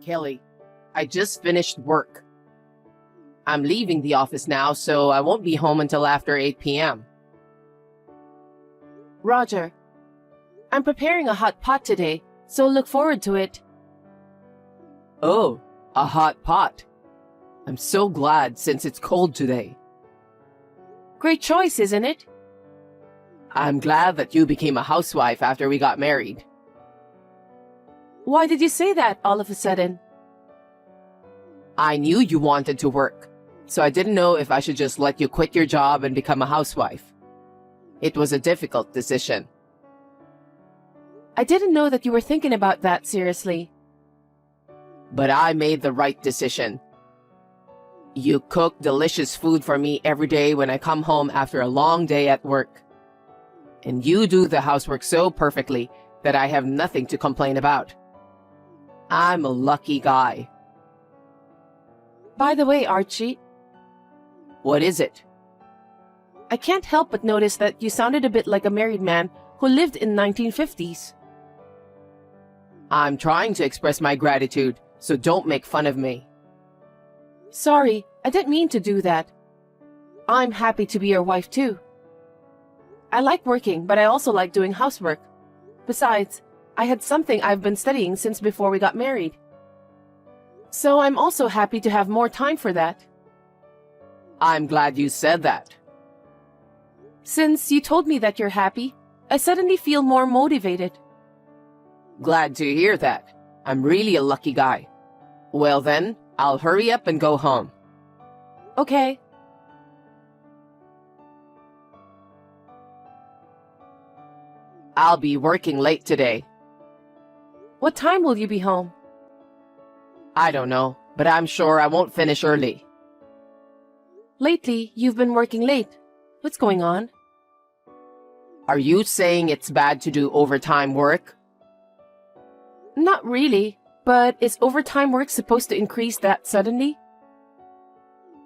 Kelly, I just finished work. I'm leaving the office now, so I won't be home until after 8 p.m. Roger, I'm preparing a hot pot today, so look forward to it. Oh, a hot pot. I'm so glad since it's cold today. Great choice, isn't it? I'm glad that you became a housewife after we got married. Why did you say that all of a sudden? I knew you wanted to work, so I didn't know if I should just let you quit your job and become a housewife. It was a difficult decision. I didn't know that you were thinking about that seriously. But I made the right decision. You cook delicious food for me every day when I come home after a long day at work. And you do the housework so perfectly that I have nothing to complain about. I'm a lucky guy. By the way, Archie, What is it? I can't help but notice that you sounded a bit like a married man who lived in 1950s. I'm trying to express my gratitude, so don't make fun of me. Sorry, I didn't mean to do that. I'm happy to be your wife too. I like working, but I also like doing housework. Besides, I had something I've been studying since before we got married. So I'm also happy to have more time for that. I'm glad you said that. Since you told me that you're happy, I suddenly feel more motivated. Glad to hear that. I'm really a lucky guy. Well then, I'll hurry up and go home. Okay. I'll be working late today. What time will you be home? I don't know, but I'm sure I won't finish early. Lately, you've been working late. What's going on? Are you saying it's bad to do overtime work? Not really, but is overtime work supposed to increase that suddenly?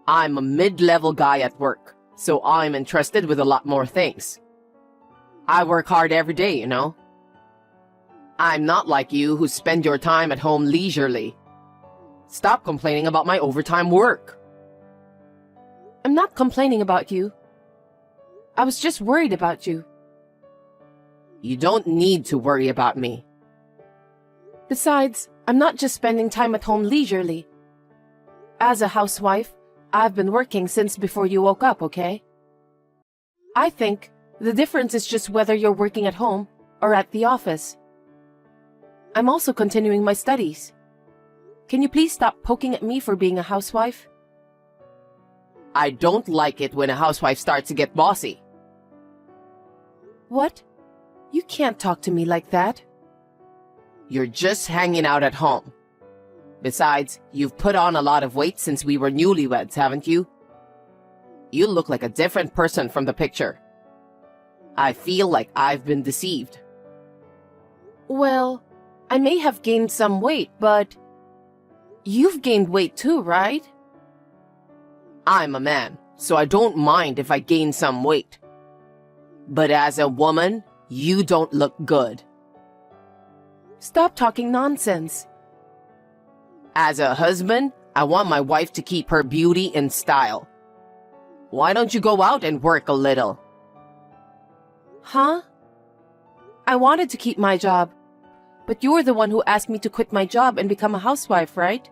I'm a mid-level guy at work, so I'm entrusted with a lot more things. I work hard every day, you know. I'm not like you who spend your time at home leisurely. Stop complaining about my overtime work. I'm not complaining about you. I was just worried about you. You don't need to worry about me. Besides, I'm not just spending time at home leisurely. As a housewife, I've been working since before you woke up, okay? I think the difference is just whether you're working at home or at the office. I'm also continuing my studies. Can you please stop poking at me for being a housewife? I don't like it when a housewife starts to get bossy. What? You can't talk to me like that. You're just hanging out at home. Besides, you've put on a lot of weight since we were newlyweds, haven't you? You look like a different person from the picture. I feel like I've been deceived. Well, I may have gained some weight, but you've gained weight too, right? I'm a man, so I don't mind if I gain some weight. But as a woman, you don't look good. Stop talking nonsense. As a husband, I want my wife to keep her beauty in style. Why don't you go out and work a little? Huh? I wanted to keep my job, but you were the one who asked me to quit my job and become a housewife, right?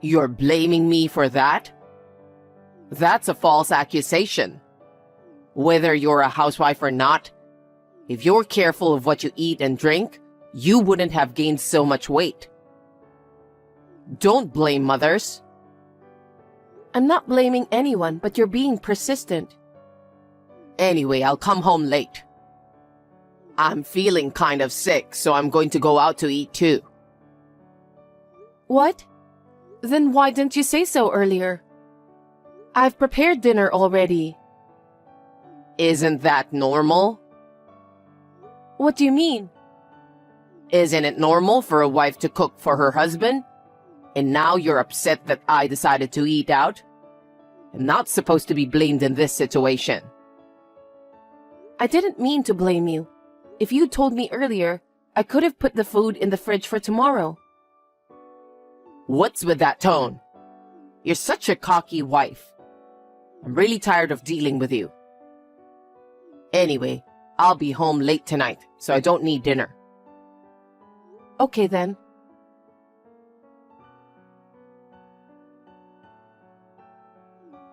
You're blaming me for that? That's a false accusation. Whether you're a housewife or not, if you're careful of what you eat and drink, you wouldn't have gained so much weight. Don't blame mothers. I'm not blaming anyone, but you're being persistent. Anyway, I'll come home late. I'm feeling kind of sick, so I'm going to go out to eat too. What? Then why didn't you say so earlier? I've prepared dinner already. Isn't that normal? What do you mean? Isn't it normal for a wife to cook for her husband? And now you're upset that I decided to eat out? I'm not supposed to be blamed in this situation. I didn't mean to blame you. If you'd told me earlier, I could have put the food in the fridge for tomorrow. What's with that tone? You're such a cocky wife. I'm really tired of dealing with you. Anyway, I'll be home late tonight, so I don't need dinner. Okay then.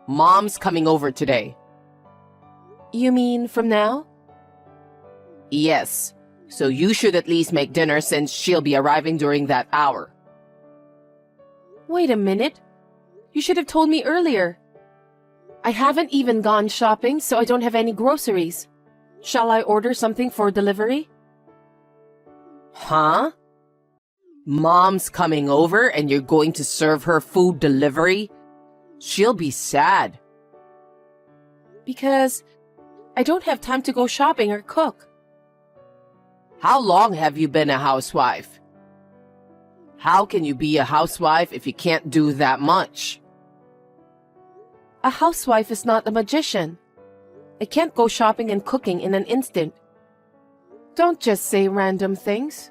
Mom's coming over today. You mean from now? Yes, so you should at least make dinner since she'll be arriving during that hour. Wait a minute. You should have told me earlier. I haven't even gone shopping, so I don't have any groceries. Shall I order something for delivery? Huh? Mom's coming over and you're going to serve her food delivery? She'll be sad. Because I don't have time to go shopping or cook. How long have you been a housewife? How can you be a housewife if you can't do that much? A housewife is not a magician. I can't go shopping and cooking in an instant. Don't just say random things.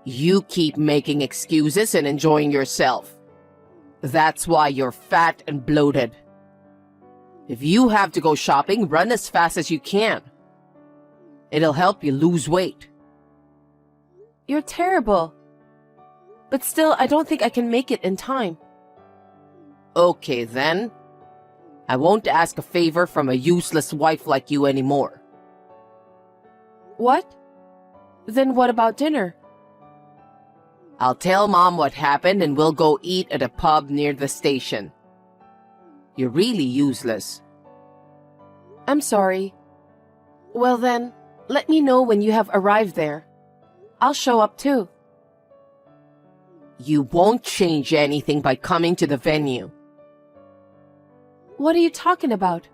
You keep making excuses and enjoying yourself. That's why you're fat and bloated. If you have to go shopping, run as fast as you can. It'll help you lose weight. You're terrible. But still, I don't think I can make it in time. Okay then. I won't ask a favor from a useless wife like you anymore. What? Then what about dinner? I'll tell Mom what happened and we'll go eat at a pub near the station. You're really useless. I'm sorry. Well then, let me know when you have arrived there. I'll show up too. You won't change anything by coming to the venue. What are you talking about?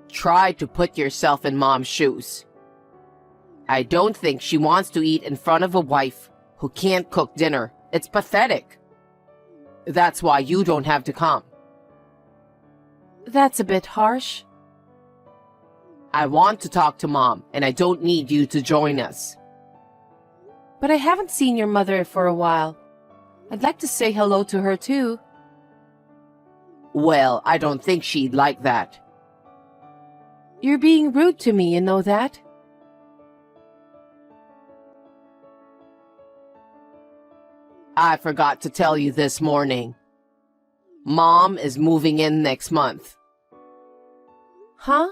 Try to put yourself in Mom's shoes. I don't think she wants to eat in front of a wife who can't cook dinner. It's pathetic. That's why you don't have to come. That's a bit harsh. I want to talk to Mom, and I don't need you to join us. But I haven't seen your mother for a while. I'd like to say hello to her too. Well, I don't think she'd like that. You're being rude to me, you know that? I forgot to tell you this morning. Mom is moving in next month. Huh?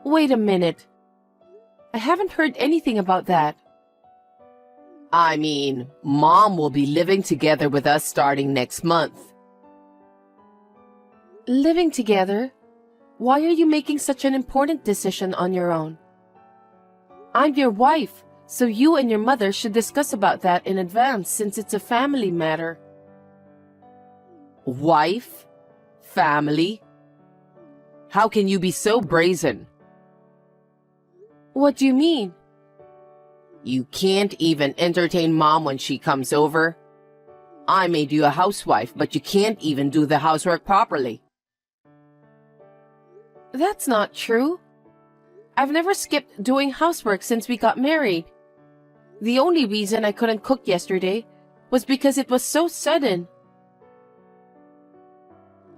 Wait a minute. I haven't heard anything about that. I mean, Mom will be living together with us starting next month. Living together? Why are you making such an important decision on your own? I'm your wife, so you and your mother should discuss about that in advance since it's a family matter. Wife? Family? How can you be so brazen? What do you mean? You can't even entertain Mom when she comes over. I made you a housewife, but you can't even do the housework properly. That's not true. I've never skipped doing housework since we got married. The only reason I couldn't cook yesterday was because it was so sudden.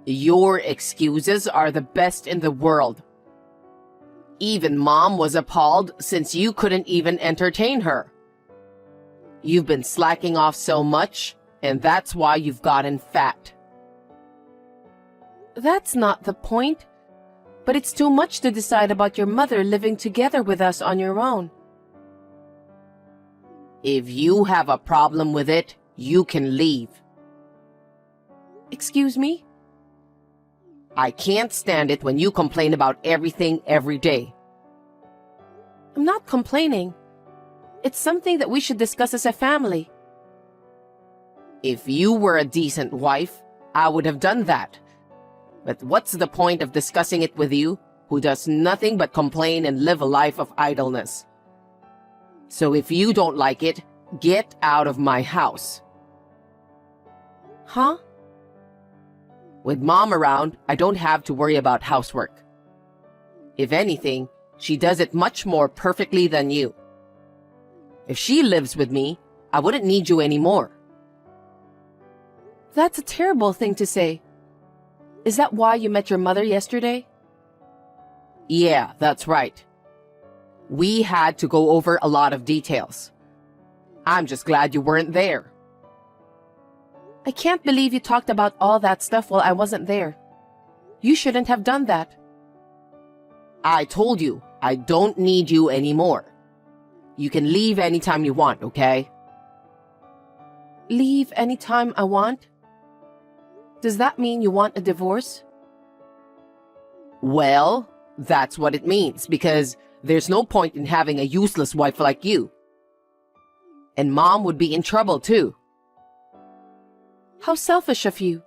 Your excuses are the best in the world. Even Mom was appalled since you couldn't even entertain her. You've been slacking off so much, and that's why you've gotten fat. That's not the point. But it's too much to decide about your mother living together with us on your own. If you have a problem with it, you can leave. Excuse me? I can't stand it when you complain about everything every day. I'm not complaining. It's something that we should discuss as a family. If you were a decent wife, I would have done that. But what's the point of discussing it with you, who does nothing but complain and live a life of idleness? So if you don't like it, get out of my house. Huh? With Mom around, I don't have to worry about housework. If anything, she does it much more perfectly than you. If she lives with me, I wouldn't need you anymore. That's a terrible thing to say. Is that why you met your mother yesterday? Yeah, that's right. We had to go over a lot of details. I'm just glad you weren't there. I can't believe you talked about all that stuff while I wasn't there. You shouldn't have done that. I told you, I don't need you anymore. You can leave anytime you want, okay? Leave anytime I want? Does that mean you want a divorce? Well, that's what it means, because there's no point in having a useless wife like you. And Mom would be in trouble too. How selfish of you.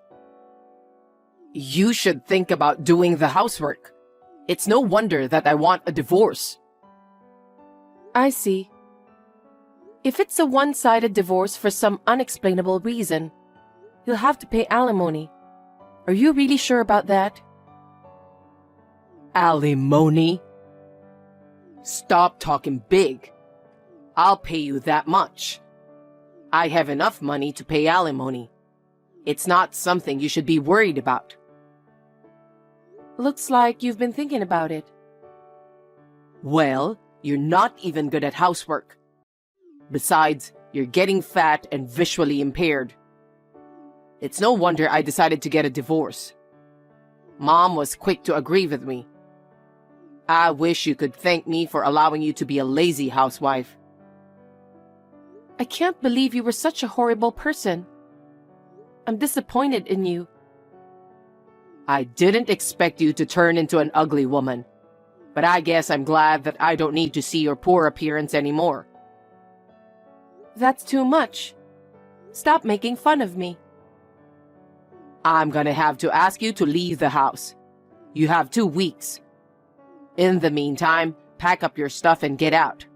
You should think about doing the housework. It's no wonder that I want a divorce. I see. If it's a one-sided divorce for some unexplainable reason, you'll have to pay alimony. Are you really sure about that? Alimony? Stop talking big. I'll pay you that much. I have enough money to pay alimony. It's not something you should be worried about. Looks like you've been thinking about it. Well, you're not even good at housework. Besides, you're getting fat and visually impaired. It's no wonder I decided to get a divorce. Mom was quick to agree with me. I wish you could thank me for allowing you to be a lazy housewife. I can't believe you were such a horrible person. I'm disappointed in you. I didn't expect you to turn into an ugly woman, but I guess I'm glad that I don't need to see your poor appearance anymore. That's too much. Stop making fun of me. I'm gonna have to ask you to leave the house. You have 2 weeks. In the meantime, pack up your stuff and get out.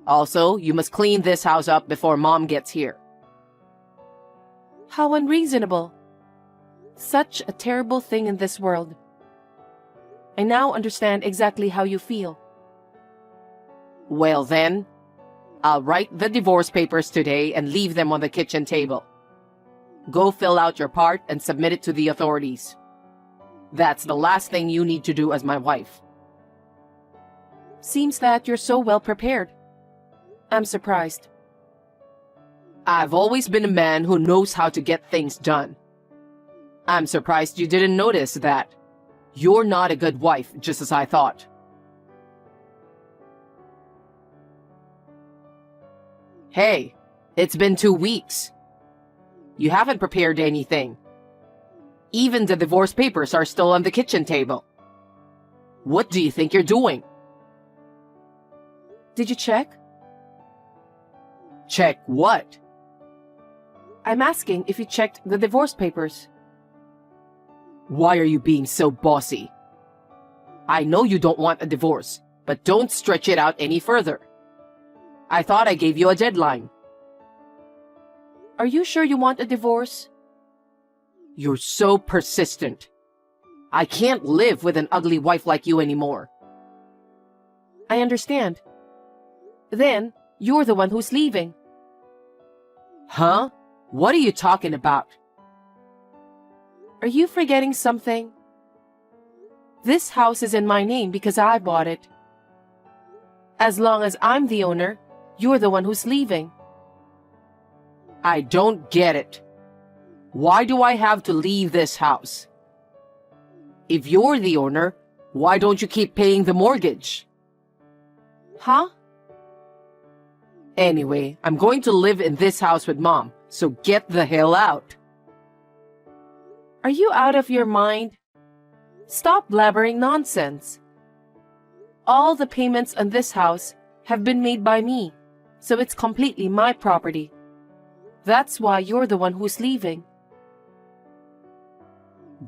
Also, you must clean this house up before Mom gets here. How unreasonable. Such a terrible thing in this world. I now understand exactly how you feel. Well then, I'll write the divorce papers today and leave them on the kitchen table. Go fill out your part and submit it to the authorities. That's the last thing you need to do as my wife. Seems that you're so well prepared. I'm surprised. I've always been a man who knows how to get things done. I'm surprised you didn't notice that. You're not a good wife, just as I thought. Hey, it's been 2 weeks. You haven't prepared anything. Even the divorce papers are still on the kitchen table. What do you think you're doing? Did you check? Check what? I'm asking if you checked the divorce papers. Why are you being so bossy? I know you don't want a divorce, but don't stretch it out any further. I thought I gave you a deadline. Are you sure you want a divorce? You're so persistent. I can't live with an ugly wife like you anymore. I understand. Then, you're the one who's leaving. Huh? What are you talking about? Are you forgetting something? This house is in my name because I bought it. As long as I'm the owner, you're the one who's leaving. I don't get it. Why do I have to leave this house? If you're the owner, why don't you keep paying the mortgage? Huh? Anyway, I'm going to live in this house with Mom, so get the hell out. Are you out of your mind? Stop blabbering nonsense. All the payments on this house have been made by me, so it's completely my property. That's why you're the one who's leaving.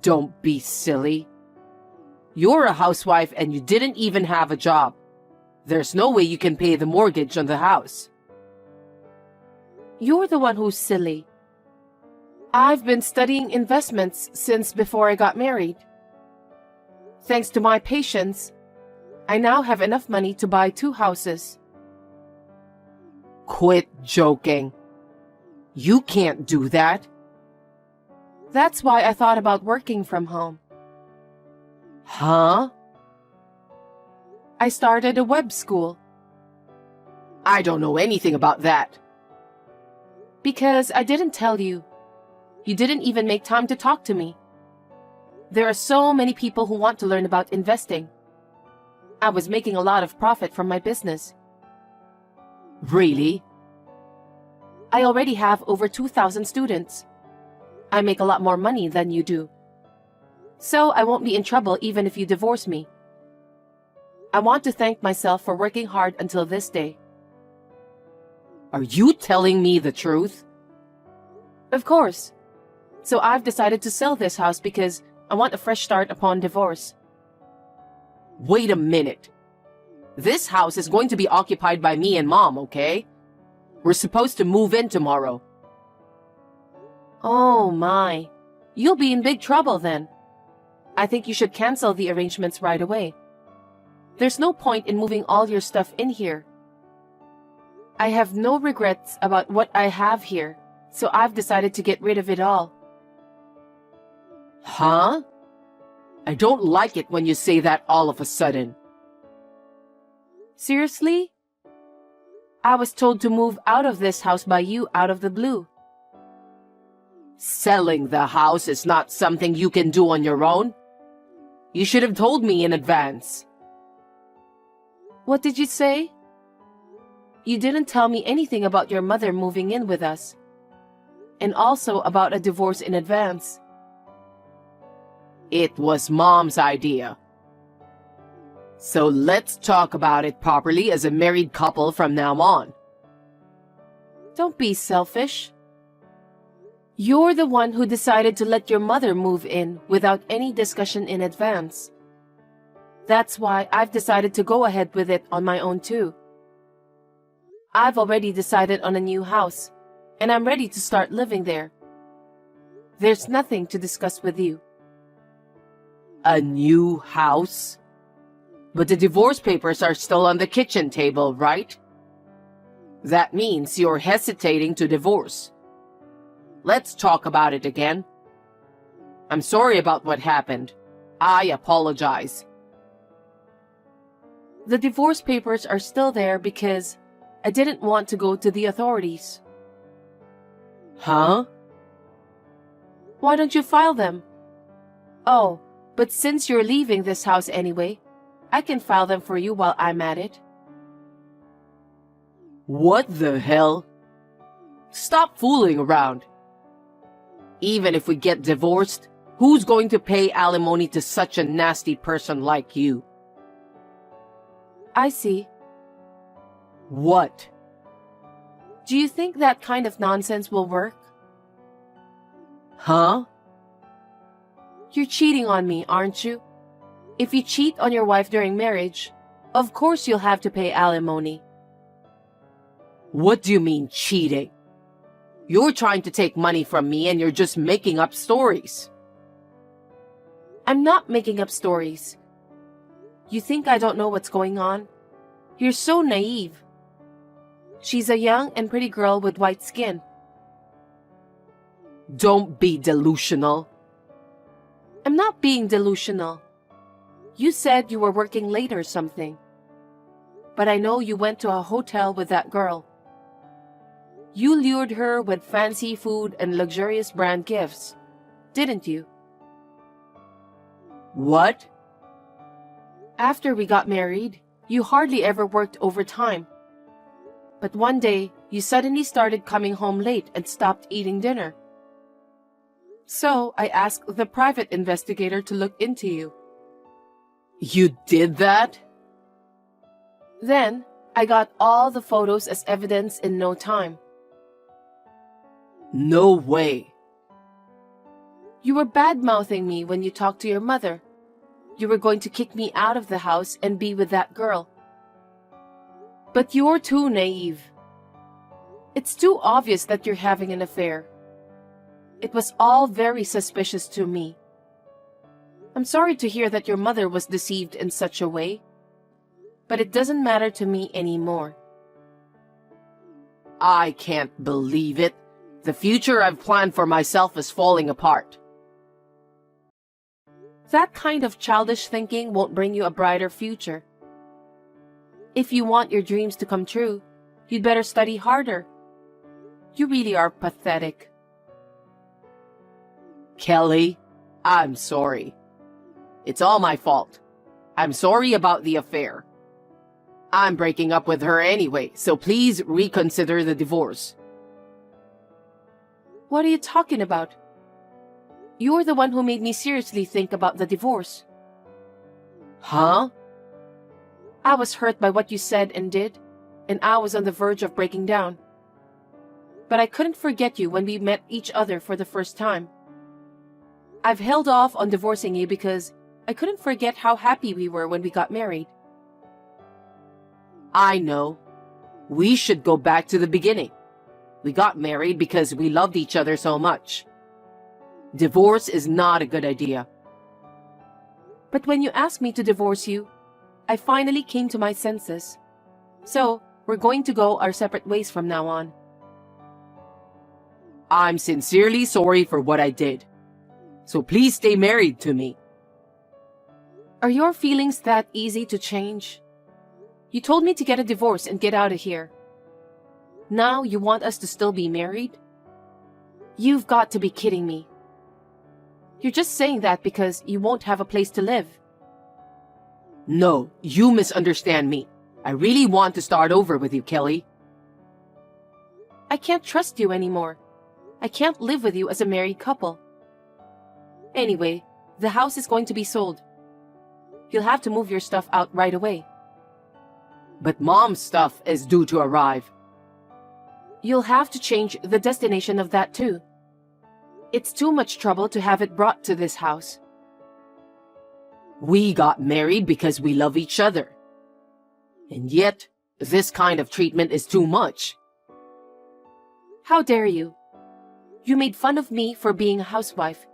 Don't be silly. You're a housewife and you didn't even have a job. There's no way you can pay the mortgage on the house. You're the one who's silly. I've been studying investments since before I got married. Thanks to my patience, I now have enough money to buy 2 houses. Quit joking. You can't do that. That's why I thought about working from home. Huh? I started a web school. I don't know anything about that. Because I didn't tell you. You didn't even make time to talk to me. There are so many people who want to learn about investing. I was making a lot of profit from my business. Really? I already have over 2,000 students. I make a lot more money than you do. So I won't be in trouble even if you divorce me. I want to thank myself for working hard until this day. Are you telling me the truth? Of course. So I've decided to sell this house because I want a fresh start upon divorce. Wait a minute. This house is going to be occupied by me and Mom, okay? We're supposed to move in tomorrow. Oh my. You'll be in big trouble then. I think you should cancel the arrangements right away. There's no point in moving all your stuff in here. I have no regrets about what I have here, so I've decided to get rid of it all. Huh? I don't like it when you say that all of a sudden. Seriously? I was told to move out of this house by you out of the blue. Selling the house is not something you can do on your own. You should have told me in advance. What did you say? You didn't tell me anything about your mother moving in with us. And also about a divorce in advance. It was Mom's idea. So let's talk about it properly as a married couple from now on. Don't be selfish. You're the one who decided to let your mother move in without any discussion in advance. That's why I've decided to go ahead with it on my own too. I've already decided on a new house, and I'm ready to start living there. There's nothing to discuss with you. A new house? But the divorce papers are still on the kitchen table, right? That means you're hesitating to divorce. Let's talk about it again. I'm sorry about what happened. I apologize. The divorce papers are still there because I didn't want to go to the authorities. Huh? Why don't you file them? Oh, but since you're leaving this house anyway, I can file them for you while I'm at it. What the hell? Stop fooling around. Even if we get divorced, who's going to pay alimony to such a nasty person like you? I see. What? Do you think that kind of nonsense will work? Huh? You're cheating on me, aren't you? If you cheat on your wife during marriage, of course you'll have to pay alimony. What do you mean, cheating? You're trying to take money from me and you're just making up stories. I'm not making up stories. You think I don't know what's going on? You're so naive. She's a young and pretty girl with white skin. Don't be delusional. I'm not being delusional. You said you were working late or something. But I know you went to a hotel with that girl. You lured her with fancy food and luxurious brand gifts, didn't you? What? After we got married, you hardly ever worked overtime. But one day, you suddenly started coming home late and stopped eating dinner. So I asked the private investigator to look into you. You did that? Then, I got all the photos as evidence in no time. No way. You were bad-mouthing me when you talked to your mother. You were going to kick me out of the house and be with that girl. But you're too naive. It's too obvious that you're having an affair. It was all very suspicious to me. I'm sorry to hear that your mother was deceived in such a way, but it doesn't matter to me anymore. I can't believe it. The future I've planned for myself is falling apart. That kind of childish thinking won't bring you a brighter future. If you want your dreams to come true, you'd better study harder. You really are pathetic. Kelly, I'm sorry. It's all my fault. I'm sorry about the affair. I'm breaking up with her anyway, so please reconsider the divorce. What are you talking about? You're the one who made me seriously think about the divorce. Huh? I was hurt by what you said and did, and I was on the verge of breaking down. But I couldn't forget you when we met each other for the first time. I've held off on divorcing you because I couldn't forget how happy we were when we got married. I know. We should go back to the beginning. We got married because we loved each other so much. Divorce is not a good idea. But when you asked me to divorce you, I finally came to my senses. So, we're going to go our separate ways from now on. I'm sincerely sorry for what I did. So please stay married to me. Are your feelings that easy to change? You told me to get a divorce and get out of here. Now you want us to still be married? You've got to be kidding me. You're just saying that because you won't have a place to live. No, you misunderstand me. I really want to start over with you, Kelly. I can't trust you anymore. I can't live with you as a married couple. Anyway, the house is going to be sold. You'll have to move your stuff out right away. But Mom's stuff is due to arrive. You'll have to change the destination of that too. It's too much trouble to have it brought to this house. We got married because we love each other. And yet, this kind of treatment is too much. How dare you? You made fun of me for being a housewife.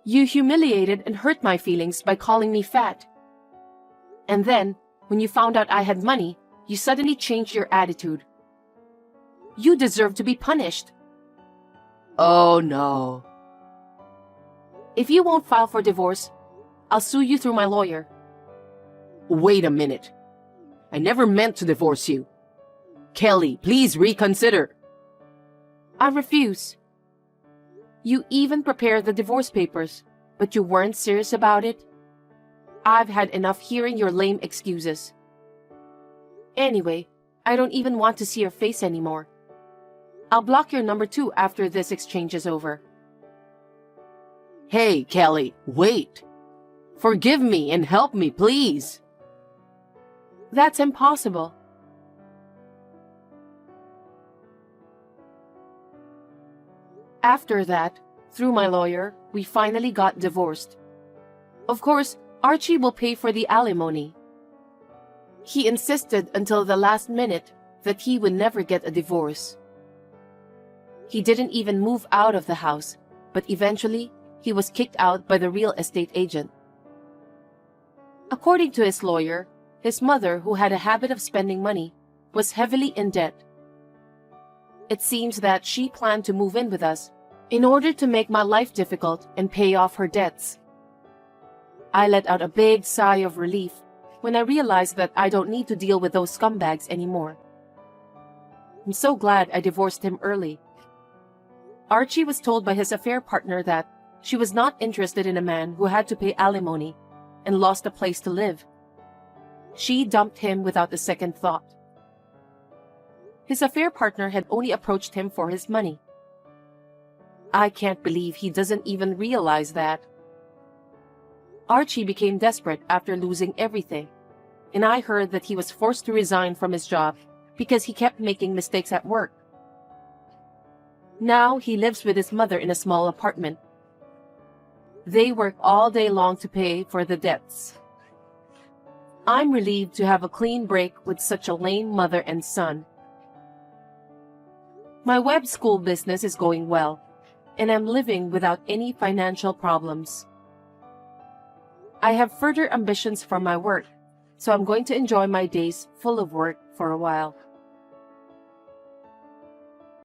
You humiliated and hurt my feelings by calling me fat. And then, when you found out I had money, you suddenly changed your attitude. You deserve to be punished. Oh no. If you won't file for divorce, I'll sue you through my lawyer. Wait a minute. I never meant to divorce you. Kelly, please reconsider. I refuse. You even prepared the divorce papers, but you weren't serious about it. I've had enough hearing your lame excuses. Anyway, I don't even want to see your face anymore. I'll block your number too after this exchange is over. Hey, Kelly, wait. Forgive me and help me, please. That's impossible. After that, through my lawyer, we finally got divorced. Of course, Archie will pay for the alimony. He insisted until the last minute that he would never get a divorce. He didn't even move out of the house, but eventually, he was kicked out by the real estate agent. According to his lawyer, his mother, who had a habit of spending money, was heavily in debt. It seems that she planned to move in with us in order to make my life difficult and pay off her debts. I let out a big sigh of relief when I realized that I don't need to deal with those scumbags anymore. I'm so glad I divorced him early. Archie was told by his affair partner that she was not interested in a man who had to pay alimony and lost a place to live. She dumped him without a second thought. His affair partner had only approached him for his money. I can't believe he doesn't even realize that. Archie became desperate after losing everything, and I heard that he was forced to resign from his job because he kept making mistakes at work. Now he lives with his mother in a small apartment. They work all day long to pay for the debts. I'm relieved to have a clean break with such a lame mother and son. My web school business is going well, and I'm living without any financial problems. I have further ambitions for my work, so I'm going to enjoy my days full of work for a while.